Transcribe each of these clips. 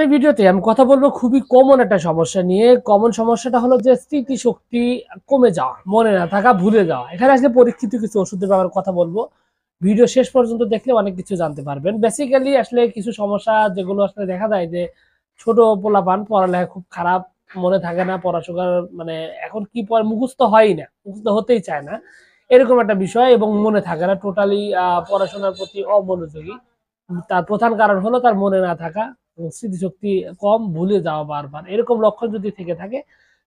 এই ভিডিওতে আমি কথা বলবো খুবই কমন একটা সমস্যা নিয়ে। কমন সমস্যাটা হলো যে স্মৃতিশক্তি কমে যাওয়া, মনে না থাকা, ভুলে যাওয়া। এখানে আসলে পরীক্ষিত কিছু ওষুধের ব্যাপারে কথা বলবো। ভিডিও শেষ পর্যন্ত দেখলে অনেক কিছু জানতে পারবেন। বেসিক্যালি আসলে কিছু সমস্যা যেগুলো আসলে দেখা যায় যে ছোট পোলাপান পড়ালেখা খুব খারাপ, মনে থাকে না পড়াশোনার, মানে এখন কি পড়ে মুখস্থ হয়ই না, মুখস্থ হতেই চায় না, এরকম একটা বিষয়, এবং মনে থাকে না টোটালি, পড়াশোনার প্রতি অমনোযোগী। তার প্রধান কারণ হলো তার মনে না থাকা এবং স্মৃতিশক্তি কম, ভুলে যাওয়া বারবার, এরকম লক্ষণ যদি থেকে থাকে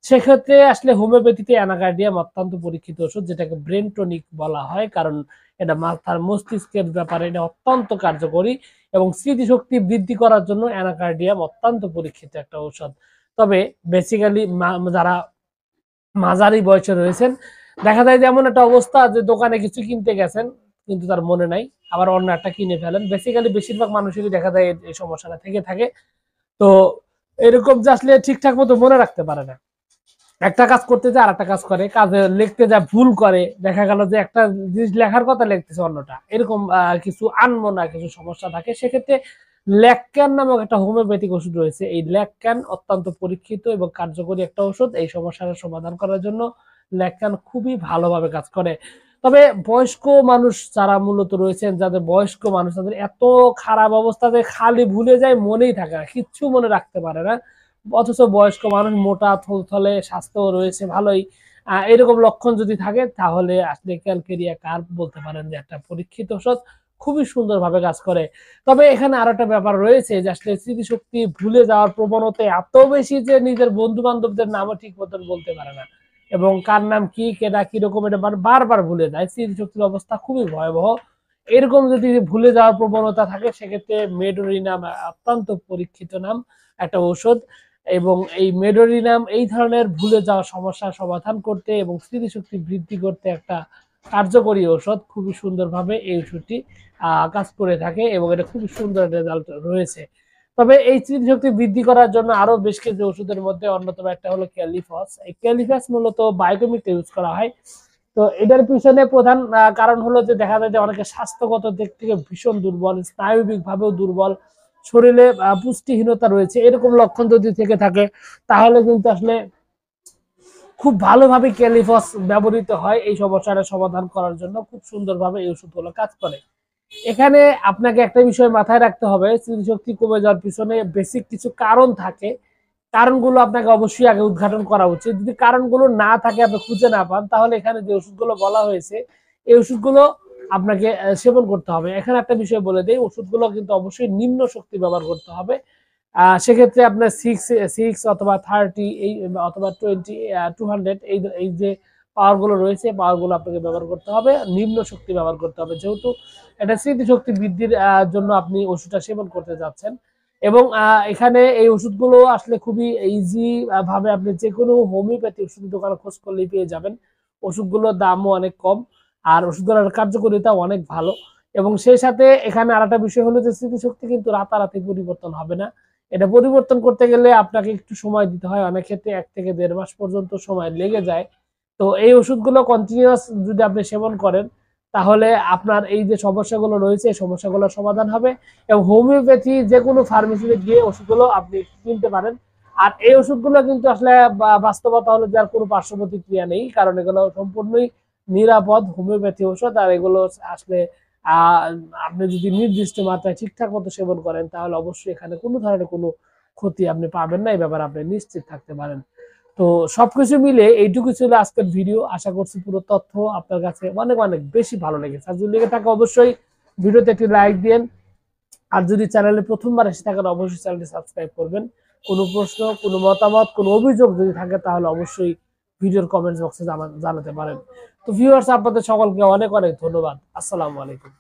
সেক্ষেত্রে আসলে হোমিওপ্যাথিতে অ্যানাকার্ডিয়াম অত্যন্ত পরীক্ষিত ওষুধ, যেটাকে ব্রেন টনিক বলা হয়, কারণ এটা মাথার মস্তিষ্কের ব্যাপারে এটা অত্যন্ত কার্যকরী এবং স্মৃতিশক্তি বৃদ্ধি করার জন্য অ্যানাকার্ডিয়াম অত্যন্ত পরীক্ষিত একটা ঔষধ। তবে বেসিক্যালি যারা মাঝারি বয়সে রয়েছেন, দেখা যায় যে এমন একটা অবস্থা যে দোকানে কিছু কিনতে গেছেন কিন্তু তার মনে নাই, আবার অন্য একটা কিনে ফেলেন। বেসিক্যালি বেশিরভাগ মানুষেরই দেখা যায় এই সমস্যাটা থেকে থাকে। তো এরকম যে আসলে ঠিকঠাক মতো মনে রাখতে পারে না, একটা কাজ করতে যায় আর একটা কাজ করে, কাজে লিখতে যায় ভুল করে, দেখা গেল যে একটা জিনিস লেখার কথা লিখতেছে অন্যটা, এরকম কিছু আনমনা কিছু সমস্যা থাকে। সেক্ষেত্রে ল্যাকক্যান নামক একটা হোমিওপ্যাথিক ওষুধ রয়েছে। এই ল্যাকক্যান অত্যন্ত পরীক্ষিত এবং কার্যকরী একটা ওষুধ এই সমস্যার সমাধান করার জন্য। ল্যাকক্যান খুবই ভালোভাবে কাজ করে। তবে বয়স্ক মানুষ যারা মূলত রয়েছেন, যাদের বয়স্ক মানুষ, তাদের এত খারাপ অবস্থাতে খালি ভুলে যায়, মনেই থাকে না, কিচ্ছু মনে রাখতে পারে না। অথচ বয়স্ক মানুষ মোটা থলথলে, স্বাস্থ্য রয়েছে ভালোই, এরকম লক্ষণ যদি থাকে তাহলে আসলে ক্যালকেরিয়া কার্ভ বলতে পারেন যে একটা পরীক্ষিত ওষুধ, খুবই সুন্দরভাবে কাজ করে। তবে এখানে আরো একটা ব্যাপার রয়েছে যে আসলে স্মৃতিশক্তি ভুলে যাওয়ার প্রবণতা এত বেশি যে নিজের বন্ধু বান্ধবদের নামও ঠিক মতন বলতে পারে না, এবং কার নাম কি, কেডা কিরকম, এটা বারবার ভুলে যায়। স্মৃতিশক্তির অবস্থা খুবই ভয়াবহ। এরকম যদি ভুলে যাওয়ার প্রবণতা থাকে সেক্ষেত্রে মেডোরিনাম অত্যন্ত পরীক্ষিত নাম একটা ঔষধ, এবং এই মেডোরিনাম এই ধরনের ভুলে যাওয়া সমস্যার সমাধান করতে এবং স্মৃতিশক্তি বৃদ্ধি করতে একটা কার্যকরী ঔষধ। খুবই সুন্দরভাবে এই ওষুধটি কাজ করে থাকে এবং এটা খুবই সুন্দর রেজাল্ট রয়েছে। তবে এই স্মৃতিশক্তি বৃদ্ধি করার জন্য আরো বেশ কিছু ওষুধের মধ্যে অন্যতম একটা হলো ক্যালিফস। এই ক্যালিফস মূলত বায়োকেমিতে ইউজ করা হয়। তো এটার পিছনে প্রধান কারণ হলো যে দেখা যায় যে অনেকে স্বাস্থ্যগত দিক থেকে ভীষণ দুর্বল, স্নায়ুবিক ভাবেও দুর্বল, শরীরে পুষ্টিহীনতা রয়েছে, এরকম লক্ষণ যদি থেকে থাকে তাহলে কিন্তু আসলে খুব ভালোভাবে ক্যালিফস ব্যবহৃত হয় এই সমস্যাটা সমাধান করার জন্য। খুব সুন্দরভাবে এই ওষুধগুলো কাজ করে। এখানে আপনাকে একটা বিষয় মাথায় রাখতে হবে, স্মৃতিশক্তি কমে যাওয়ার পিছনে বেসিক কিছু কারণ থাকে। কারণগুলো আপনাকে অবশ্যই আগে উদ্ঘাটন করা উচিত। যদি কারণগুলো না থাকে, আপনি খুঁজে না পান, তাহলে এখানে যে ওষুধগুলো বলা হয়েছে এই ওষুধগুলো আপনাকে সেবন করতে হবে। এখানে একটা বিষয় বলে দেই, ওষুধগুলো কিন্তু অবশ্যই নিম্ন শক্তি ব্যবহার করতে হবে। সেক্ষেত্রে আপনার সিক্স সিক্স অথবা 30 এই অথবা 200 এই যে পাওয়ার গুলো রয়েছে, পাওয়ার গুলো আপনাকে ব্যবহার করতে হবে, নিম্ন শক্তি ব্যবহার করতে হবে, যেহেতু এটা স্মৃতিশক্তি বৃদ্ধির জন্য আপনি ওষুধটা সেবন করতে যাচ্ছেন। এবং এখানে এই ওষুধগুলো আসলে খুবই ইজি ভাবে আপনি যে কোনো হোমিওপ্যাথি ওষুধ দোকানে খোঁজ করলেই পেয়ে যাবেন। ওষুধগুলোর দামও অনেক কম, আর ওষুধগুলোর কার্যকারিতা অনেক ভালো। এবং সেই সাথে এখানে আরেকটা বিষয় হলো যে স্মৃতিশক্তি কিন্তু রাতারাতি পরিবর্তন হবে না। এটা পরিবর্তন করতে গেলে আপনাকে একটু সময় দিতে হয়, অনেক ক্ষেত্রে 1 থেকে 1.5 মাস পর্যন্ত সময় লেগে যায়। তো এই ওষুধগুলো কন্টিনিউয়াস যদি আপনি সেবন করেন তাহলে আপনার এই যে সমস্যাগুলো রয়েছে এই সমস্যাগুলোর সমাধান হবে। এবং হোমিওপ্যাথি যে কোনো ফার্মেসিতে গিয়ে ওষুধগুলো আপনি কিনতে পারেন। আর এই ওষুধগুলো কিন্তু আসলে বাস্তবতা হলো যার কোনো পার্শ্ব প্রতিক্রিয়া নেই, কারণ এগুলো সম্পূর্ণই নিরাপদ হোমিওপ্যাথি ওষুধ। আর এগুলো আসলে আহ আপনি যদি নির্দিষ্ট মাত্রায় ঠিকঠাক মতো সেবন করেন তাহলে অবশ্যই এখানে কোনো ধরনের কোনো ক্ষতি আপনি পাবেন না, এই ব্যাপারে আপনি নিশ্চিত থাকতে পারেন। তো সবকিছু মিলে এইটুকু ছিল আজকের ভিডিও। আশা করছি পুরো তথ্য আপনার কাছে অনেক অনেক বেশি ভালো লেগেছে। আর যদি লেগে থাকে অবশ্যই ভিডিওতে একটি লাইক দিন। আর যদি চ্যানেলে প্রথমবার এসে থাকেন অবশ্যই চ্যানেলটি সাবস্ক্রাইব করবেন। কোনো প্রশ্ন, কোনো মতামত, কোনো অভিযোগ যদি থাকে তাহলে অবশ্যই ভিডিওর কমেন্টস বক্সে জানাতে পারেন। তো ভিউয়ার্স, আপনাদের সকলকে অনেক অনেক ধন্যবাদ। আসসালামু আলাইকুম।